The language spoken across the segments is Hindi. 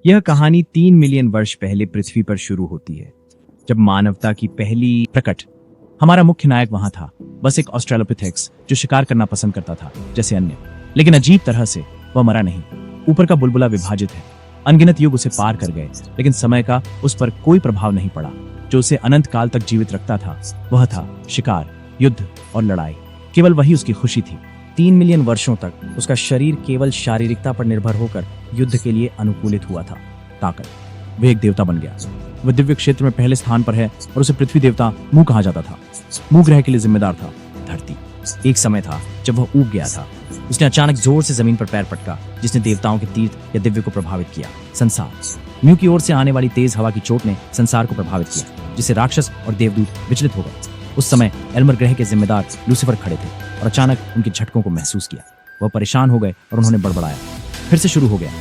यह कहानी 3 मिलियन वर्ष पहले पृथ्वी पर शुरू होती है, जब मानवता की पहली प्रकट। हमारा मुख्य नायक वहां था, बस एक ऑस्ट्रेलोपिथेक्स जो शिकार करना पसंद करता था जैसे अन्य, लेकिन अजीब तरह से वह मरा नहीं। ऊपर का बुलबुला विभाजित है, अनगिनत युग उसे पार कर गए, लेकिन समय का उस पर कोई प्रभाव नहीं पड़ा। जो उसे अनंत काल तक जीवित रखता था वह था शिकार, युद्ध और लड़ाई। केवल वही उसकी खुशी थी। 3 मिलियन वर्षों तक उसका शरीर केवल शारीरिकता पर निर्भर होकर युद्ध के लिए अनुकूलित हुआ था। ताकत, वह एक देवता बन गया। वह दिव्य क्षेत्र में पहले स्थान पर है और उसे पृथ्वी देवता मुंह कहा जाता था। मुंह ग्रह के लिए जिम्मेदार था धरती। एक समय था जब वह ऊब गया था। उसने अचानक जोर से जमीन पर पैर पटका, जिसने देवताओं के तीर्थ या दिव्य को प्रभावित किया। संसार, म्यू की ओर से आने वाली तेज हवा की चोट ने संसार को प्रभावित किया, जिससे राक्षस और देवदूत विचलित हो गए। उस समय एल्मर ग्रह के जिम्मेदार लूसीफर खड़े थे और अचानक उनके झटकों को महसूस किया। वह परेशान हो गए और उन्होंने बड़बड़ाया। फिर से शुरू हो गया।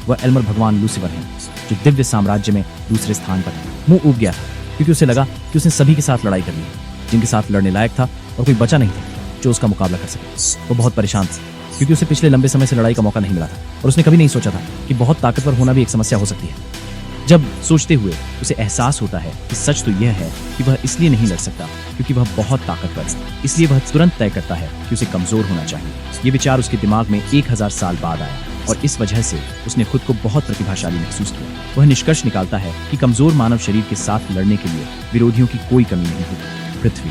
वह एल्मर भगवान लूसीफर है, जो दिव्य साम्राज्य में दूसरे स्थान पर है। मुंह ऊब गया था क्योंकि उसे लगा कि उसने सभी के साथ लड़ाई करनी है, जिनके साथ लड़ने लायक था, और कोई बचा नहीं था जो उसका मुकाबला कर सके। वो बहुत परेशान था क्योंकि उसे पिछले लंबे समय से लड़ाई का मौका नहीं मिला था, और उसने कभी नहीं सोचा था कि बहुत ताकतवर होना भी एक समस्या हो सकती है। जब सोचते हुए उसे एहसास होता है कि सच तो यह है कि वह इसलिए नहीं लड़ सकता क्योंकि वह बहुत ताकतवर है, इसलिए वह तुरंत तय करता है कि उसे कमजोर होना चाहिए। ये विचार उसके दिमाग में 1000 साल बाद आया, और इस वजह से उसने खुद को बहुत प्रतिभाशाली महसूस किया। वह निष्कर्ष निकालता है कि कमजोर मानव शरीर के साथ लड़ने के लिए विरोधियों की कोई कमी नहीं होती। पृथ्वी।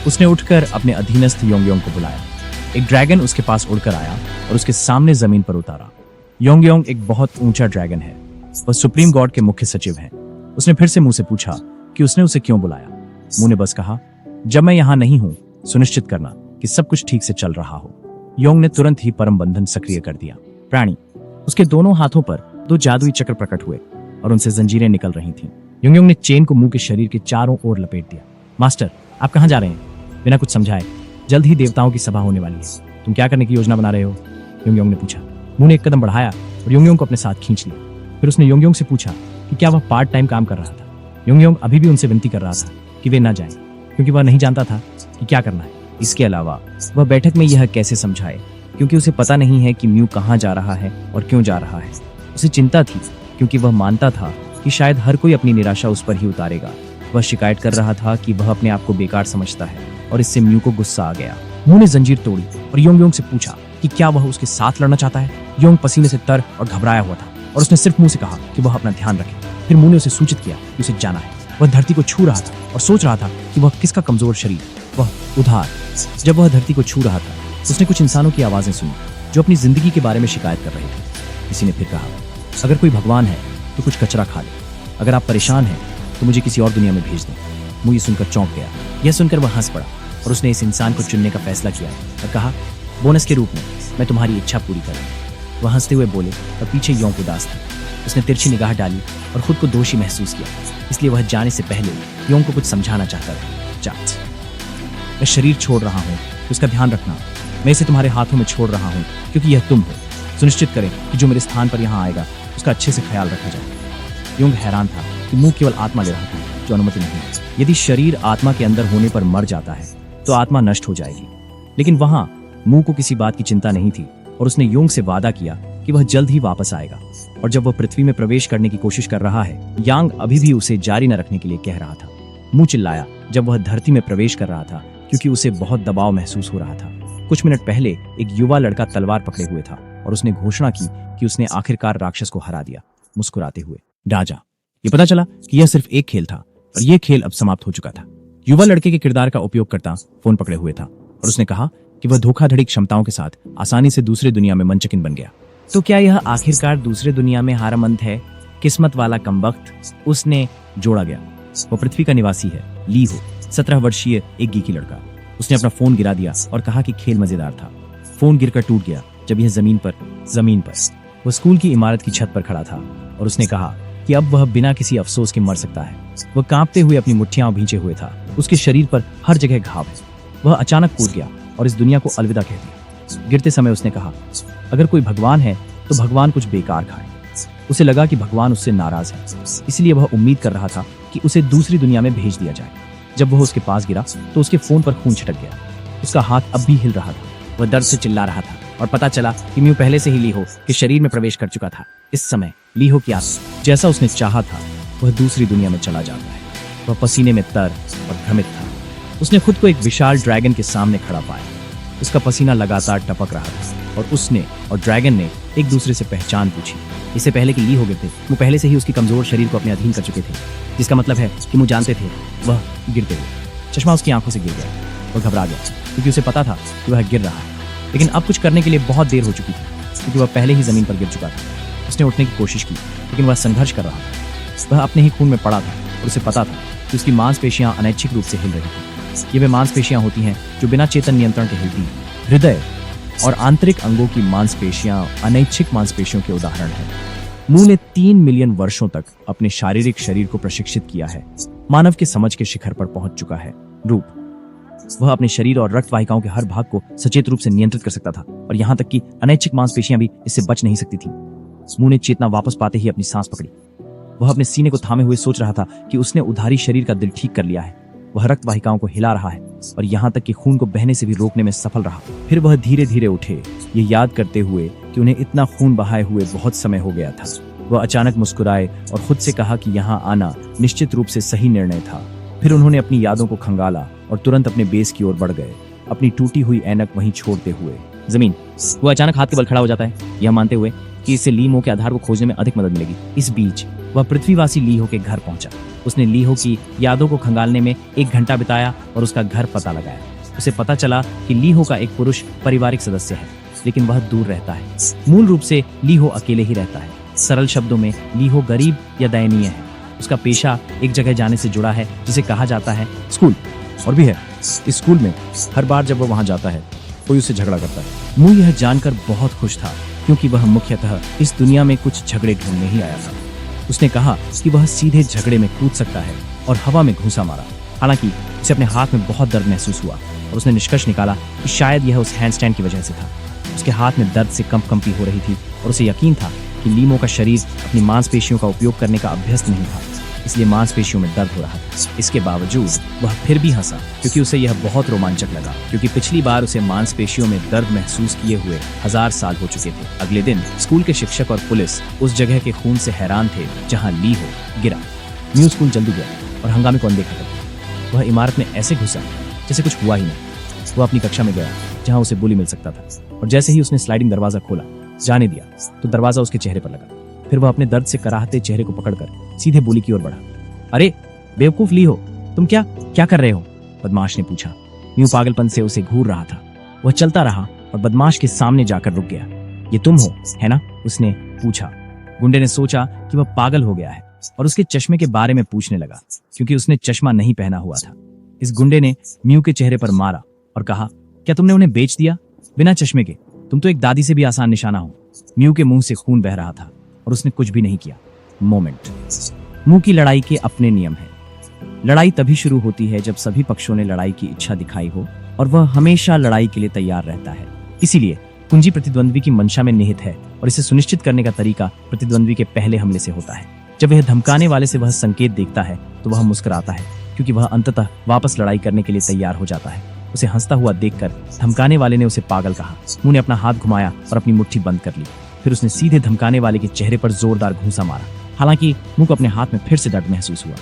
उसने उठकर अपने अधीनस्थ योंग को बुलाया। एक ड्रैगन उसके पास उड़कर आया और उसके सामने जमीन पर उतारा। योंग एक बहुत ऊंचा ड्रैगन है। वह सुप्रीम गॉड के मुख्य सचिव हैं। उसने फिर से मुंह से पूछा कि उसने उसे क्यों बुलाया। मुंह ने बस कहा, जब मैं यहाँ नहीं हूँ, सुनिश्चित करना कि सब कुछ ठीक से चल रहा हो। योंग ने तुरंत ही परम बंधन सक्रिय कर दिया। प्राणी। उसके दोनों हाथों पर 2 जादुई चक्र प्रकट हुए और उनसे जंजीरें निकल रही थीं। योंग ने चेन को मुंह के शरीर के चारों ओर लपेट दिया। मास्टर, आप कहाँ जा रहे हैं? बिना कुछ समझाए। जल्द ही देवताओं की सभा होने वाली है। तुम क्या करने की योजना बना रहे हो? योंग ने पूछा। मुंह ने एक कदम बढ़ाया और योंग को अपने साथ खींच लिया। फिर उसने योंग से पूछा कि क्या वह पार्ट टाइम काम कर रहा था। योंग अभी भी उनसे विनती कर रहा था कि वे ना जाएं, क्योंकि वह नहीं जानता था कि क्या करना है। इसके अलावा वह बैठक में यह कैसे समझाए, क्योंकि उसे पता नहीं है कि म्यू कहाँ जा रहा है और क्यों जा रहा है। उसे चिंता थी क्योंकि वह मानता था कि शायद हर कोई अपनी निराशा उस पर ही उतारेगा। वह शिकायत कर रहा था कि वह अपने आप को बेकार समझता है, और इससे म्यू को गुस्सा आ गया। मुंह ने जंजीर तोड़ी और योंग से पूछा कि क्या वह उसके साथ लड़ना चाहता है। योंग पसीने से तर और घबराया हुआ था, और उसने सिर्फ मुंह से कहा कि वह अपना ध्यान रखे। फिर मुंह ने उसे सूचित किया कि उसे जाना है। वह धरती को छू रहा था और सोच रहा था कि वह किसका कमजोर शरीर, वह उधार। जब वह धरती को छू रहा था, उसने कुछ इंसानों की आवाजें सुनी जो अपनी जिंदगी के बारे में शिकायत कर रहे थे। किसी ने फिर कहा, अगर कोई भगवान है तो कुछ कचरा खा ले। अगर आप परेशान हैं तो मुझे किसी और दुनिया में भेज दें। मुंह ये सुनकर चौंक गया। यह सुनकर वह हंस पड़ा और उसने इस इंसान को चुनने का फैसला किया और कहा, बोनस के रूप में मैं तुम्हारी इच्छा पूरी करूंगा। वह हंसते हुए बोले और पीछे योंग उदास था। उसने तिरछी निगाह डाली और खुद को दोषी महसूस किया, इसलिए वह जाने से पहले योंग को कुछ समझाना चाहता था। चाच, मैं शरीर छोड़ रहा हूँ तो उसका ध्यान रखना। मैं इसे तुम्हारे हाथों में छोड़ रहा हूँ क्योंकि यह तुम हो। सुनिश्चित करें कि जो मेरे स्थान पर यहाँ आएगा उसका अच्छे से ख्याल रखा जाए। योंग हैरान था कि मुंह केवल आत्मा ले रहा था, जो अनुमति नहीं। यदि शरीर आत्मा के अंदर होने पर मर जाता है तो आत्मा नष्ट हो जाएगी, लेकिन वहां मुंह को किसी बात की चिंता नहीं थी, और उसने योंग से वादा किया कि वह जल्द ही वापस आएगा। और जब वह पृथ्वी में प्रवेश करने की कोशिश कर रहा है, यांग अभी भी उसे जारी न रखने के लिए कह रहा था। मुंह चिल्लाया जब वह धरती में प्रवेश कर रहा था, क्योंकि उसे बहुत दबाव महसूस हो रहा था। कुछ मिनट पहले एक युवा लड़का तलवार पकड़े हुए था, और उसने घोषणा की कि उसने आखिरकार राक्षस को हरा दिया। मुस्कुराते हुए राजा। ये पता चला कि यह सिर्फ एक खेल था, और यह खेल अब समाप्त हो चुका था। युवा लड़के के किरदार का उपयोग करता फोन पकड़े हुए था, और उसने कहा कि वह धोखाधड़ी क्षमताओं के साथ आसानी से दूसरे दुनिया में मंचकिन बन गया। तो क्या यह आखिरकार दूसरे दुनिया में हारमंद है? किस्मत वाला कमबख्त, उसने जोड़ा गया। वो पृथ्वी का निवासी है, ली हो, 17 वर्षीय एक गीकी लड़का। उसने अपना फोन गिरा दिया और कहा कि खेल मजेदार था। फोन गिरकर टूट गया जब यह जमीन पर वो स्कूल की इमारत की छत पर खड़ा था, और उसने कहा कि अब वह बिना किसी अफसोस के मर सकता है। वह कांपते हुए अपनी मुट्ठियां भींचे हुए था। उसके शरीर पर हर जगह घाव है। वह अचानक कूद गया और इस दुनिया को अलविदा कह दिया। गिरते समय उसने कहा, अगर कोई भगवान है तो भगवान कुछ बेकार खाए। उसे लगा कि भगवान उससे नाराज है, इसलिए वह उम्मीद कर रहा था कि उसे दूसरी दुनिया में भेज दिया जाए। जब वह उसके पास गिरा तो उसके फोन पर खून छिटक गया। उसका हाथ अब भी हिल रहा था। वह दर्द से चिल्ला रहा था और पता चला कि म्यू पहले से ही लीहो के शरीर में प्रवेश कर चुका था। इस समय लीहो की आत्मा जैसा उसने चाहा था वह दूसरी दुनिया में चला जाता है। वह पसीने में तर और भ्रमित था। उसने खुद को एक विशाल ड्रैगन के सामने खड़ा पाया। उसका पसीना लगातार टपक रहा था और उसने और ड्रैगन ने एक दूसरे से पहचान पूछी। इससे पहले कि ली हो गए थे वो पहले से ही उसकी कमजोर शरीर को अपने अधीन कर चुके थे, जिसका मतलब है कि वो जानते थे वह गिरते हुए। चश्मा उसकी आंखों से गिर गया। वह घबरा गया क्योंकि उसे पता था कि वह गिर रहा है, लेकिन अब कुछ करने के लिए बहुत देर हो चुकी थी क्योंकि वह पहले ही जमीन पर गिर चुका था। उसने उठने की कोशिश की लेकिन वह संघर्ष कर रहा था। वह अपने ही खून में पड़ा था और उसे पता था कि उसकी मांसपेशियां अनैच्छिक रूप से हिल रही थी। ये वे मांसपेशियां होती हैं जो बिना चेतन नियंत्रण के हिलती हैं। हृदय और आंतरिक अंगों की मांसपेशियां अनैच्छिक मांसपेशियों के उदाहरण हैं। मू ने 3 मिलियन वर्षों तक अपने शारीरिक शरीर को प्रशिक्षित किया है। मानव के समझ के शिखर पर पहुंच चुका है। रूप वह अपने शरीर और रक्त वाहिकाओं के हर भाग को सचेत रूप से नियंत्रित कर सकता था और यहाँ तक कि अनैच्छिक मांसपेशियां भी इससे बच नहीं सकती थी। मू ने चेतना वापस पाते ही अपनी सांस पकड़ी। वह अपने सीने को थामे हुए सोच रहा था कि उसने उधारी शरीर का दिल ठीक कर लिया है। वह रक्त वाहिकाओं को हिला रहा है और यहाँ तक कि खून को बहने से भी रोकने में सफल रहा। फिर वह धीरे धीरे उठे, ये याद करते हुए कि उन्हें इतना खून बहाए हुए बहुत समय हो गया था। वह अचानक मुस्कुराए और खुद से कहा कि यहाँ आना निश्चित रूप से सही निर्णय था। फिर उन्होंने अपनी यादों को खंगाला और तुरंत अपने बेस की ओर बढ़ गए, अपनी टूटी हुई ऐनक वहीं छोड़ते हुए। जमीन वो अचानक हाथ के बल खड़ा हो जाता है, यह मानते हुए कि इससे लीहो के आधार को खोजने में अधिक मदद मिलेगी। इस बीच वह पृथ्वीवासी लीहो के घर पहुंचा। उसने लीहो की यादों को खंगालने में 1 घंटा बिताया और उसका घर पता लगाया। उसे पता चला कि लीहो का एक पुरुष पारिवारिक सदस्य है, लेकिन वह दूर रहता है। मूल रूप से लीहो अकेले ही रहता है। सरल शब्दों में लीहो गरीब या दयनीय है। उसका पेशा एक जगह जाने से जुड़ा है जिसे कहा जाता है स्कूल, और भी है। इस स्कूल में हर बार जब वह वहां जाता है कोई उससे झगड़ा करता है। मू यह जानकर बहुत खुश था क्योंकि वह मुख्यतः इस दुनिया में कुछ झगड़े ढूंढने ही आया था। उसने कहा कि वह सीधे झगड़े में कूद सकता है और हवा में घूंसा मारा। हालांकि उसे अपने हाथ में बहुत दर्द महसूस हुआ और उसने निष्कर्ष निकाला कि शायद यह उस हैंडस्टैंड की वजह से था। उसके हाथ में दर्द से कंपी हो रही थी और उसे यकीन था कि लीमो का शरीर अपनी मांसपेशियों का उपयोग करने का अभ्यस्त नहीं था, इसलिए मांसपेशियों में दर्द हो रहा था। इसके बावजूद वह फिर भी हंसा क्योंकि उसे यह बहुत रोमांचक लगा, क्योंकि पिछली बार उसे मांसपेशियों में दर्द महसूस किए हुए 1000 साल हो चुके थे। अगले दिन स्कूल के शिक्षक और पुलिस उस जगह के खून से हैरान थे जहां लीहो गिरा। न्यू स्कूल जल्दी गया और हंगामे को अनदेखा कर वह इमारत में ऐसे घुसा जैसे कुछ हुआ ही नहीं। वह अपनी कक्षा में गया जहां उसे बुली मिल सकता था और जैसे ही उसने स्लाइडिंग दरवाजा खोला जाने दिया तो दरवाजा उसके चेहरे पर लगा। फिर वह अपने दर्द से कराहते चेहरे को पकड़कर सीधे बुली की ओर बढ़ा। अरे बेवकूफ लीहो, तुम क्या कर रहे हो? बदमाश ने पूछा। न्यू पागलपन से उसे घूर रहा था। वह चलता रहा और बदमाश के सामने जाकर रुक गया। ये तुम हो, है ना? उसने पूछा। गुंडे ने सोचा कि वह पागल हो गया है और उसके चश्मे के बारे में पूछने लगा क्योंकि उसने चश्मा नहीं पहना हुआ था। इस गुंडे ने म्यू के चेहरे पर मारा और कहा, क्या तुमने उन्हें बेच दिया बिना चश्मे के? तुम तो एक दादी से भी आसान निशाना हो। म्यू के मुंह से खून बह रहा था और उसने कुछ भी नहीं किया। मोमेंट। मुंह की लड़ाई के अपने नियम हैं। लड़ाई तभी शुरू होती है जब सभी पक्षों ने लड़ाई की इच्छा दिखाई हो और वह हमेशा लड़ाई के लिए तैयार रहता है। इसीलिए कुंजी प्रतिद्वंद्वी की मंशा में निहित है और इसे सुनिश्चित करने का तरीका प्रतिद्वंद्वी के पहले हमले से होता है। जब वह धमकाने वाले से वह संकेत देखता है तो वह मुस्कुराता है क्योंकि वह अंततः वापस लड़ाई करने के लिए तैयार हो जाता है। उसे हंसता हुआ देखकर धमकाने वाले ने उसे पागल कहा। मुंह ने अपना हाथ घुमाया और अपनी मुट्ठी बंद कर ली। फिर उसने सीधे धमकाने वाले के चेहरे पर जोरदार घूंसा मारा। हालांकि मुंह को अपने हाथ में फिर से दर्द महसूस हुआ।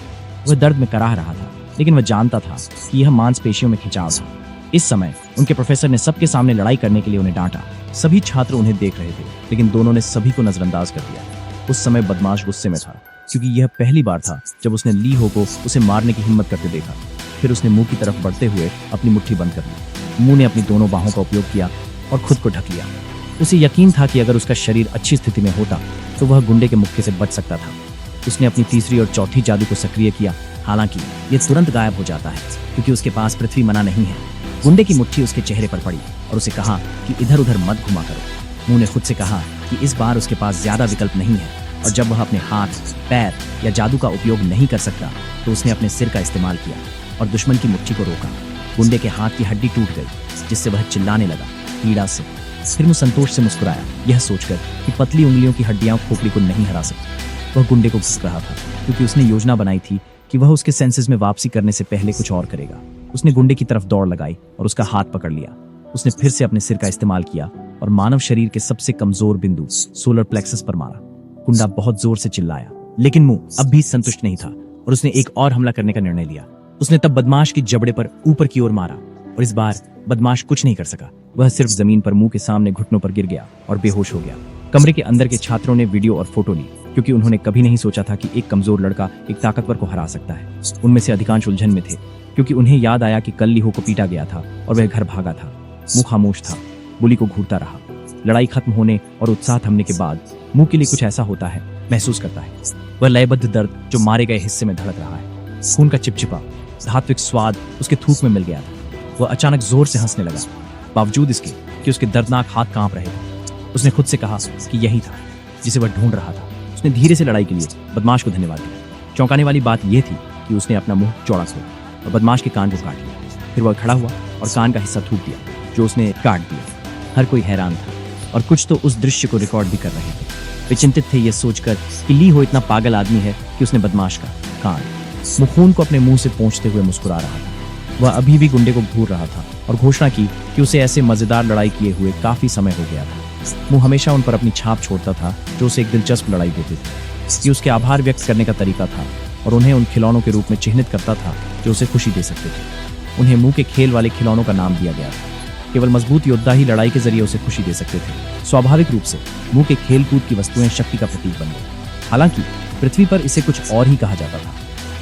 वह दर्द में कराह रहा था, लेकिन वह जानता था कि यह मांसपेशियों में खिंचाव था। इस समय उनके प्रोफेसर ने सबके सामने लड़ाई करने के लिए उन्हें डांटा। सभी छात्र उन्हें देख रहे थे, लेकिन दोनों ने सभी को नजरअंदाज कर दिया। उस समय बदमाश गुस्से में था क्योंकि यह पहली बार था जब उसने लीहो को उसे मारने की हिम्मत करते देखा। फिर उसने मुंह की तरफ बढ़ते हुए अपनी मुट्ठी बंद कर ली। मुंह ने अपनी दोनों बाहों का उपयोग किया और खुद को ढक लिया। उसे यकीन था कि अगर उसका शरीर अच्छी स्थिति में होता तो वह गुंडे के मुक्के से बच सकता था। उसने अपनी तीसरी और चौथी जादू को सक्रिय किया। हालांकि यह तुरंत गायब हो जाता है क्योंकि उसके पास पृथ्वी मना नहीं है। गुंडे की मुट्ठी उसके चेहरे पर पड़ी और उसे कहा कि इधर उधर मत घुमा करो। मुंह ने खुद से कहा कि इस बार उसके पास ज्यादा विकल्प नहीं है और जब वह अपने हाथ, पैर या जादू का उपयोग नहीं कर सकता तो उसने अपने सिर का इस्तेमाल किया और दुश्मन की मुट्ठी को रोका। गुंडे के हाथ की हड्डी टूट गई जिससे वह चिल्लाने लगा पीड़ा से। फिर वो संतोष से मुस्कुराया, यह सोचकर कि पतली उंगलियों की हड्डियां खोपड़ी को नहीं हरा सकती। वह गुंडे को घुस रहा था क्योंकि उसने योजना बनाई थी कि वह उसके सेंसेस में वापसी करने से पहले कुछ और करेगा। उसने गुंडे की तरफ दौड़ लगाई और उसका हाथ पकड़ लिया। उसने फिर से अपने सिर का इस्तेमाल किया और मानव शरीर के सबसे कमजोर बिंदु सोलर प्लेक्सस पर मारा। कुंडा बहुत जोर से चिल्लाया, लेकिन मू अब भी संतुष्ट नहीं था और उसने एक और हमला करने का निर्णय लिया। उसने तब बदमाश की जबड़े पर ऊपर की ओर मारा और इस बार बदमाश कुछ नहीं कर सका। वह सिर्फ जमीन पर मुंह के सामने घुटनों पर गिर गया और बेहोश हो गया। कमरे के अंदर के छात्रों ने वीडियो और फोटो ली, क्योंकि उन्होंने कभी नहीं सोचा था कि एक कमजोर लड़का एक ताकतवर को हरा सकता है। उनमें से अधिकांश उलझन में थे, क्योंकि उन्हें याद आया कि कल लीहो को पीटा गया था और वह घर भागा था। मुंह खामोश था, बुली को घूरता रहा। लड़ाई खत्म होने और उत्साह थमने के बाद मुंह के लिए कुछ ऐसा होता है, महसूस करता है। वह लयबद्ध दर्द जो मारे गए हिस्से में धड़क रहा है। खून का चिपचिपा धात्विक स्वाद उसके थूक में मिल गया था। वह अचानक जोर से हंसने लगा, बावजूद इसके कि उसके दर्दनाक हाथ कांप रहे थे। उसने खुद से कहा कि यही था जिसे वह ढूंढ रहा था। उसने धीरे से लड़ाई के लिए बदमाश को धन्यवाद दिया। चौंकाने वाली बात यह थी कि उसने अपना मुंह चौड़ा खोला और बदमाश के कान को काट लिया। फिर वह खड़ा हुआ और कान का हिस्सा थूक दिया जो उसने काट दिया। हर कोई हैरान था और कुछ तो उस दृश्य को रिकॉर्ड भी कर रहे थे। वे चिंतित थे यह सोचकर कि लीहो इतना पागल आदमी है कि उसने बदमाश का कान। वो खून को अपने मुंह से पोंछते हुए मुस्कुरा रहा था। वह अभी भी गुंडे को घूर रहा था और घोषणा की कि उसे ऐसे मजेदार लड़ाई किए हुए काफी समय हो गया था। वो हमेशा उन पर अपनी छाप छोड़ता था जो उसे एक दिलचस्प लड़ाई देती थी। ये उसके आभार व्यक्त करने का तरीका था और उन्हें उन खिलौनों के रूप में चिन्हित करता था जो उसे खुशी दे सकते थे। उन्हें मुंह के खेल वाले खिलौनों का नाम दिया गया था। केवल मजबूत योद्धा ही लड़ाई के जरिए उसे खुशी दे सकते थे। स्वाभाविक रूप से मुंह के खेल कूद की वस्तुएं शक्ति का प्रतीक बन गई। हालांकि पृथ्वी पर इसे कुछ और ही कहा जाता था।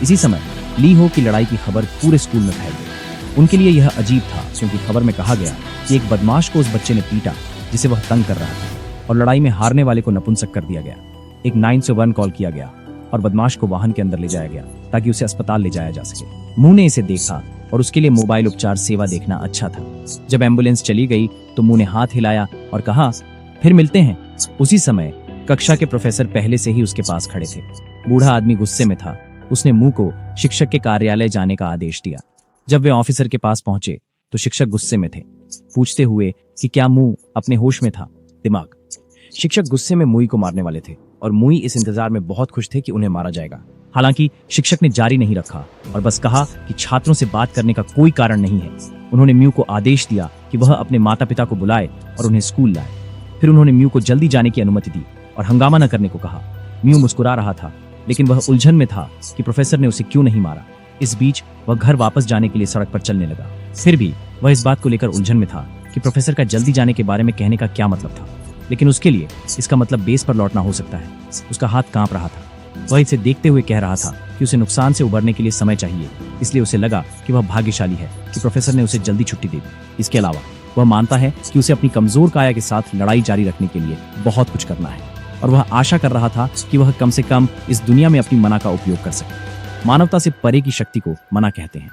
इसी समय लीहो की लड़ाई की खबर पूरे स्कूल में फैल गई। उनके लिए यह अजीब था, क्योंकि खबर में कहा गया कि एक बदमाश को उस बच्चे ने पीटा जिसे वह तंग कर रहा था, और लड़ाई में हारने वाले को नपुंसक कर दिया गया। एक 911 कॉल किया गया और बदमाश को वाहन के अंदर ले जाया गया ताकि उसे अस्पताल ले जाया जा सके। मुंह ने इसे देखा और उसके लिए मोबाइल उपचार सेवा देखना अच्छा था। जब एम्बुलेंस चली गई तो मुंह ने हाथ हिलाया और कहा, फिर मिलते हैं। उसी समय कक्षा के प्रोफेसर पहले से ही उसके पास खड़े थे। बूढ़ा आदमी गुस्से में था। उसने मुंह को शिक्षक के कार्यालय जाने का आदेश दिया। जब वे ऑफिसर के पास पहुंचे तो शिक्षक गुस्से में थे, पूछते हुए कि क्या मुंह अपने होश में था। दिमाग। शिक्षक गुस्से में मुई को मारने वाले थे और मुई इस इंतजार में बहुत खुश थे कि उन्हें मारा जाएगा। हालांकि शिक्षक ने जारी नहीं रखा और बस कहा कि छात्रों से बात करने का कोई कारण नहीं है। उन्होंने म्यू को आदेश दिया कि वह अपने माता पिता को बुलाए और उन्हें स्कूल लाए। फिर उन्होंने म्यू को जल्दी जाने की अनुमति दी और हंगामा न करने को कहा। म्यू मुस्कुरा रहा था, लेकिन वह उलझन में था कि प्रोफेसर ने उसे क्यों नहीं मारा। इस बीच वह घर वापस जाने के लिए सड़क पर चलने लगा। फिर भी वह इस बात को लेकर उलझन में था कि प्रोफेसर का जल्दी जाने के बारे में कहने का क्या मतलब था, लेकिन उसके लिए इसका मतलब बेस पर लौटना हो सकता है। उसका हाथ कांप रहा था। वह इसे देखते हुए कह रहा था कि उसे नुकसान से उबरने के लिए समय चाहिए, इसलिए उसे लगा कि वह भाग्यशाली है कि प्रोफेसर ने उसे जल्दी छुट्टी दे दी। इसके अलावा वह मानता है कि उसे अपनी कमजोर काया के साथ लड़ाई जारी रखने के लिए बहुत कुछ करना है, और वह आशा कर रहा था कि वह कम से कम इस दुनिया में अपनी मना का उपयोग कर सके। मानवता से परे की शक्ति को मना कहते हैं।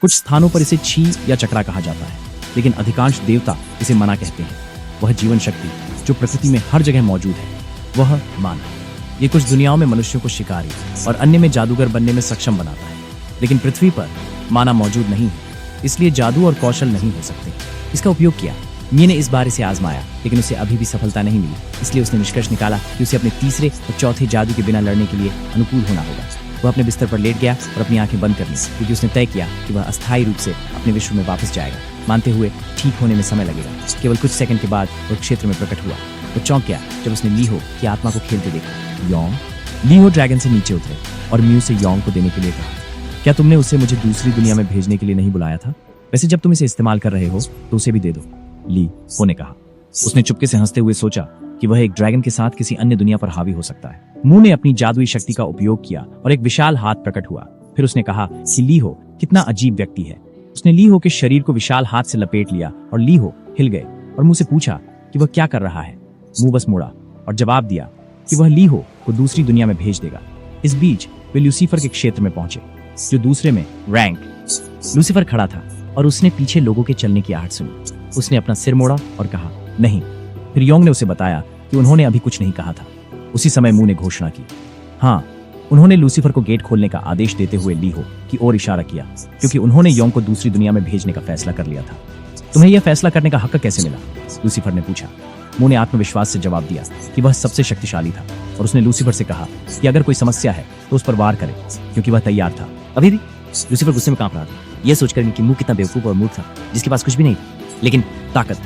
कुछ स्थानों पर इसे छी या चक्रा कहा जाता है, लेकिन अधिकांश देवता इसे मना कहते हैं। वह जीवन शक्ति जो प्रकृति में हर जगह मौजूद है, वह मान है। ये कुछ दुनियाओं में मनुष्यों को शिकारी और अन्य में जादूगर बनने में सक्षम बनाता है, लेकिन पृथ्वी पर माना मौजूद नहीं है, इसलिए जादू और कौशल नहीं हो सकते। इसका उपयोग किया। मिये ने इस बार इसे आजमाया, लेकिन उसे अभी भी सफलता नहीं मिली। इसलिए उसने निष्कर्ष निकाला कि उसे अपने तीसरे और चौथे जादू के बिना लड़ने के लिए अनुकूल होना होगा। वह अपने बिस्तर पर लेट गया और अपनी आंखें बंद कर ली, क्योंकि उसने तय किया कि वह अस्थायी रूप से अपने विश्व में वापस जाएगा, मानते हुए ठीक होने में समय लगेगा। केवल कुछ सेकंड के बाद वह क्षेत्र में प्रकट हुआ। वो चौंक गया जब उसने लीहो की आत्मा को खेलते देखा। योंग। लीहो ड्रैगन से नीचे उतरे और म्यू से योंग को देने के लिए कहा, क्या तुमने उसे मुझे दूसरी दुनिया में भेजने के लिए नहीं बुलाया था? वैसे जब तुम इसे इस्तेमाल कर रहे हो तो उसे भी दे दो, ली हो ने कहा। उसने चुपके से हंसते हुए सोचा कि वह एक ड्रैगन के साथ किसी अन्य दुनिया पर हावी हो सकता है। मुंह ने अपनी जादुई शक्ति का उपयोग किया और एक विशाल हाथ प्रकट हुआ। फिर उसने कहा कि लीहो कितना अजीब व्यक्ति है। उसने लीहो के शरीर को विशाल हाथ से लपेट लिया और लीहो हिल गए और मुंह से पूछा कि वह क्या कर रहा है। मुंह बस मुड़ा और जवाब दिया कि वह लीहो को दूसरी दुनिया में भेज देगा। इस बीच वे लूसीफर के क्षेत्र में पहुंचे, जो दूसरे में रैंक। लूसीफर खड़ा था और उसने पीछे लोगों के चलने की आहट सुनी। उसने अपना सिर मोड़ा और कहा, नहीं। फिर योंग ने उसे बताया कि उन्होंने अभी कुछ नहीं कहा था। उसी समय मुंह ने घोषणा की, हाँ, उन्होंने लूसीफर को गेट खोलने का आदेश देते हुए लीहो की ओर इशारा किया, क्योंकि उन्होंने योंग को दूसरी दुनिया में भेजने का फैसला कर लिया था। तुम्हें यह फैसला करने का हक कैसे मिला? लूसीफर ने पूछा। मुंह ने आत्मविश्वास से जवाब दिया कि वह सबसे शक्तिशाली था, और उसने लूसीफर से कहा कि अगर कोई समस्या है तो उस पर वार करे, क्योंकि वह तैयार था। अभी भी लूसीफर गुस्से में कांप रहा था, यह सोचकर कि मुंह कितना बेवकूफ और मूर्ख था, जिसके पास कुछ भी नहीं था, लेकिन ताकत।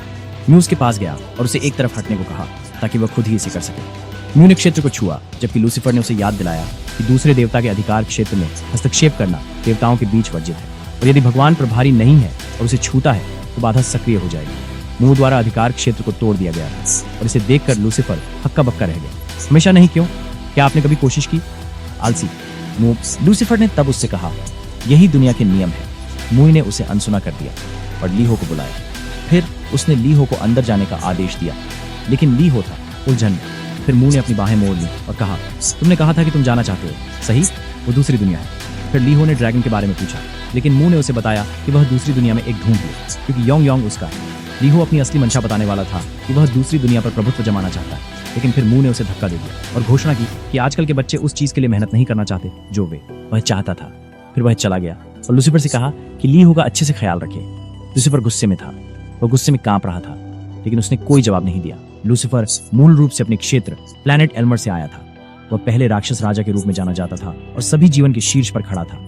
म्यू उसके पास गया और उसे एक तरफ हटने को कहा ताकि वह खुद ही इसे कर सके। म्यू ने क्षेत्र को छुआ, जबकि लूसीफर ने उसे याद दिलाया कि दूसरे देवता के अधिकार क्षेत्र में हस्तक्षेप करना देवताओं के बीच वर्जित है, और यदि भगवान पर भारी नहीं है और उसे छूता है तो बाधा सक्रिय हो जाएगी। म्यू द्वारा अधिकार क्षेत्र को तोड़ दिया गया और इसे देखकर लूसीफर हक्का बक्का रह गया। हमेशा नहीं, क्यों? क्या आपने कभी कोशिश की? आलसी। म्यू। लूसीफर ने तब उससे कहा, यही दुनिया के नियम है। म्यू ने उसे अनसुना कर दिया और लीहो को बुलाया। फिर उसने लीहो को अंदर जाने का आदेश दिया, लेकिन लीहो था उलझन में। फिर म्यू ने अपनी बाहें मोड़ ली और कहा, तुमने कहा था कि तुम जाना चाहते हो, सही? वो दूसरी दुनिया है। फिर लीहो ने ड्रैगन के बारे में पूछा, लेकिन म्यू ने उसे बताया कि वह दूसरी दुनिया में एक ढूंढ है, क्योंकि योंग योंग उसका है। लीहो अपनी असली मंशा बताने वाला था कि वह दूसरी दुनिया पर प्रभुत्व जमाना चाहता है, लेकिन फिर म्यू ने उसे धक्का दे दिया और घोषणा की कि आजकल के बच्चे उस चीज के लिए मेहनत नहीं करना चाहते जो वह चाहता था। फिर वह चला गया और लूसीफर से कहा कि लीहो का अच्छे से ख्याल रखे। लूसीफर गुस्से में था, वह गुस्से में कांप रहा था, लेकिन उसने कोई जवाब नहीं दिया। लूसीफर मूल रूप से अपने क्षेत्र प्लैनेट एल्मर से आया था। वह पहले राक्षस राजा के रूप में जाना जाता था और सभी जीवन के शीर्ष पर खड़ा था।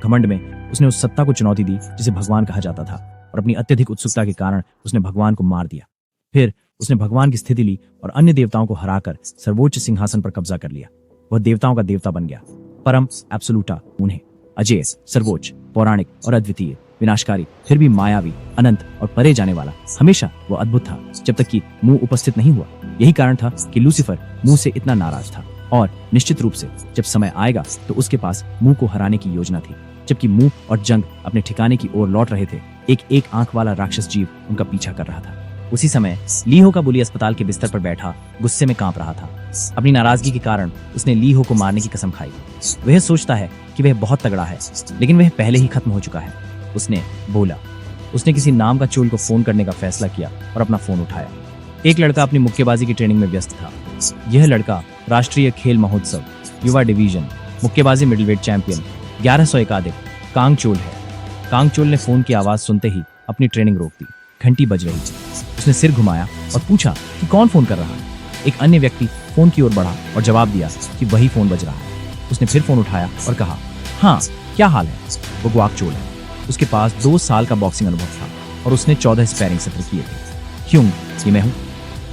घमंड में उसने उस सत्ता को चुनौती दी जिसे भगवान कहा जाता था, और अपनी अत्यधिक उत्सुकता के कारण उसने भगवान को मार दिया। फिर उसने भगवान की स्थिति ली और अन्य देवताओं को हराकर सर्वोच्च सिंहासन पर कब्जा कर लिया। वह देवताओं का देवता बन गया, परम एब्सोल्यूटा, उन्हें अजेय, सर्वोच्च, पौराणिक और अद्वितीय, विनाशकारी, फिर भी मायावी, अनंत और परे जाने वाला। हमेशा वो अद्भुत था जब तक कि मुंह उपस्थित नहीं हुआ। यही कारण था कि लूसीफर मुंह से इतना नाराज था, और निश्चित रूप से जब समय आएगा तो उसके पास मुंह को हराने की योजना थी। जबकि मुंह और जंग अपने ठिकाने की ओर लौट रहे थे, एक एक आंख वाला राक्षस जीव उनका पीछा कर रहा था। उसी समय लीहो का बुली अस्पताल के बिस्तर पर बैठा गुस्से में कांप रहा था। अपनी नाराजगी के कारण उसने लीहो को मारने की कसम खाई। वह सोचता है कि वह बहुत तगड़ा है, लेकिन वह पहले ही खत्म हो चुका है। उसने बोला। उसने किसी नाम का चोल को फोन करने का फैसला किया और अपना फोन उठाया। एक लड़का अपनी मुक्केबाजी की ट्रेनिंग में व्यस्त था। यह लड़का राष्ट्रीय खेल महोत्सव युवा डिवीजन मुक्केबाजी मिडिलवेट चैंपियन 1101 कांग चोल है। कांग चोल ने फोन की आवाज सुनते ही अपनी ट्रेनिंग रोक दी। घंटी बज रही थी। उसने सिर घुमाया और पूछा कि कौन फोन कर रहा है। एक अन्य व्यक्ति फोन की ओर बढ़ा और जवाब दिया कि वही फोन बज रहा है। उसने फिर फोन उठाया और कहा, हाँ क्या हाल है? वो गुआक चोल है। उसके पास 2 साल का बॉक्सिंग अनुभव था और उसने 14 स्पैरिंग सत्र किए थे। क्यों? ये मैं हूँ।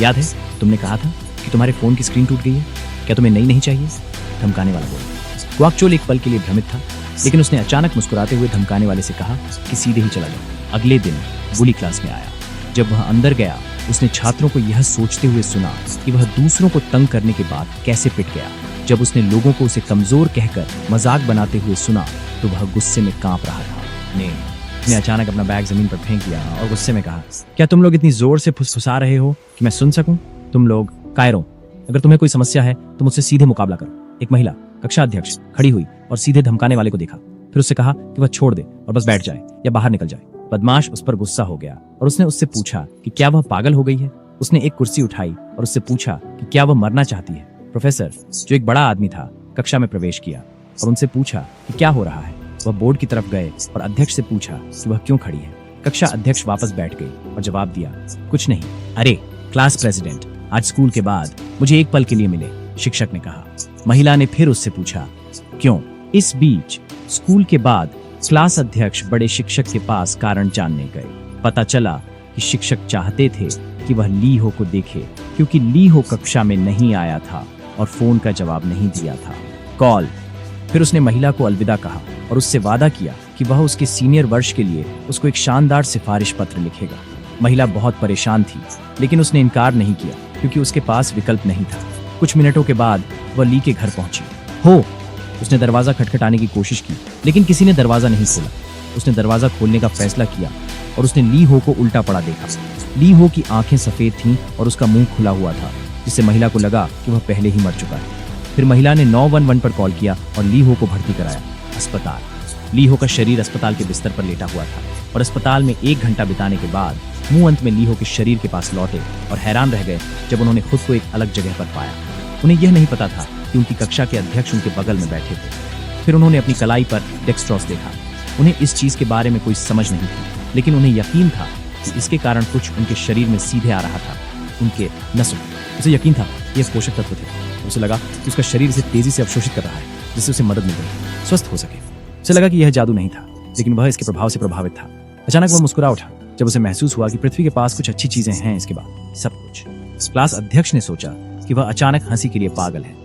याद है तुमने कहा था कि तुम्हारे फोन की स्क्रीन टूट गई है, क्या तुम्हें नई नहीं चाहिए? धमकाने वाला बोला। गुआक चोल एक पल के लिए भ्रमित था, लेकिन उसने अचानक मुस्कुराते हुए धमकाने वाले से कहा कि सीधे ही चला जाओ। अगले दिन बुली क्लास में आया। जब वह अंदर गया, उसने छात्रों को यह सोचते हुए सुना कि वह दूसरों को तंग करने के बाद कैसे पिट गया। जब उसने लोगों को उसे कमजोर कहकर मजाक बनाते हुए सुना तो वह गुस्से में कांप रहा था। ने अचानक अपना बैग जमीन पर फेंक दिया और गुस्से में कहा, क्या तुम लोग इतनी जोर से फुसफुसा रहे हो कि मैं सुन सकूं? तुम लोग कायरों, अगर तुम्हें कोई समस्या है तो मुझसे सीधे मुकाबला करो। एक महिला कक्षा अध्यक्ष खड़ी हुई और सीधे धमकाने वाले को देखा। फिर उससे कहा कि वह छोड़ दे और बस बैठ जाए या बाहर निकल जाए। बदमाश उस पर गुस्सा हो गया और उसने उससे पूछा कि क्या वह पागल हो गई है। उसने एक कुर्सी उठाई और उससे पूछा कि क्या वह मरना चाहती है। प्रोफेसर, जो एक बड़ा आदमी था, कक्षा में प्रवेश किया और उनसे पूछा कि क्या हो रहा है। वह बोर्ड की तरफ गए और अध्यक्ष से पूछा कि वह क्यों खड़ी है। कक्षा अध्यक्ष वापस बैठ गई और जवाब दिया, कुछ नहीं। अरे क्लास प्रेसिडेंट, आज स्कूल के बाद मुझे एक पल के लिए मिले, शिक्षक ने कहा। महिला ने फिर उससे पूछा, क्यों? इस बीच स्कूल के बाद क्लास अध्यक्ष बड़े शिक्षक के पास कारण जानने गए। पता चला कि शिक्षक चाहते थे कि वह लीहो को देखे, क्योंकि लीहो कक्षा में नहीं आया था और फोन का जवाब नहीं दिया था। कॉल। फिर उसने महिला को अलविदा कहा और उससे वादा किया कि वह उसके सीनियर वर्ष के लिए उसको एक शानदार सिफारिश पत्र लिखेगा। महिला बहुत परेशान थी, लेकिन उसने इनकार नहीं किया क्योंकि उसके पास विकल्प नहीं था। कुछ मिनटों के बाद वह ली के घर पहुंची। हो, उसने दरवाजा खटखटाने की कोशिश की, लेकिन किसी ने दरवाजा नहीं खोला। उसने दरवाजा खोलने का फैसला किया और उसने ली हो को उल्टा पड़ा देखा। ली हो की आंखें सफेद थीं और उसका मुंह खुला हुआ था, जिससे महिला को लगा कि वह पहले ही मर चुका है। फिर महिला ने 911 पर कॉल किया और ली हो को भर्ती कराया। अस्पताल। ली हो का शरीर अस्पताल के बिस्तर पर लेटा हुआ था और अस्पताल में 1 घंटा बिताने के बाद मुंह अंत में ली हो के शरीर के पास लौटे और हैरान रह गए जब उन्होंने खुद को एक अलग जगह पर पाया। उन्हें यह नहीं पता था कि उनकी कक्षा के अध्यक्ष उनके बगल में बैठे थे। फिर उन्होंने अपनी कलाई पर डेक्सट्रॉस देखा। उन्हें इस चीज के बारे में कोई समझ नहीं थी, लेकिन उन्हें यकीन था कि इसके कारण कुछ उनके शरीर में सीधे आ रहा था, उनके नसों। उसे यकीन था ये पोषक तत्व थे। उसे लगा कि उसका शरीर इसे तेजी से अवशोषित कर रहा है, जिससे उसे मदद मिल गई, स्वस्थ हो सके। उसे लगा कि यह जादू नहीं था, लेकिन वह इसके प्रभाव से प्रभावित था। अचानक वह मुस्कुरा उठा जब उसे महसूस हुआ कि पृथ्वी के पास कुछ अच्छी चीजें हैं, इसके बाद सब कुछ। क्लास अध्यक्ष ने सोचा कि वह अचानक हंसी के लिए पागल है।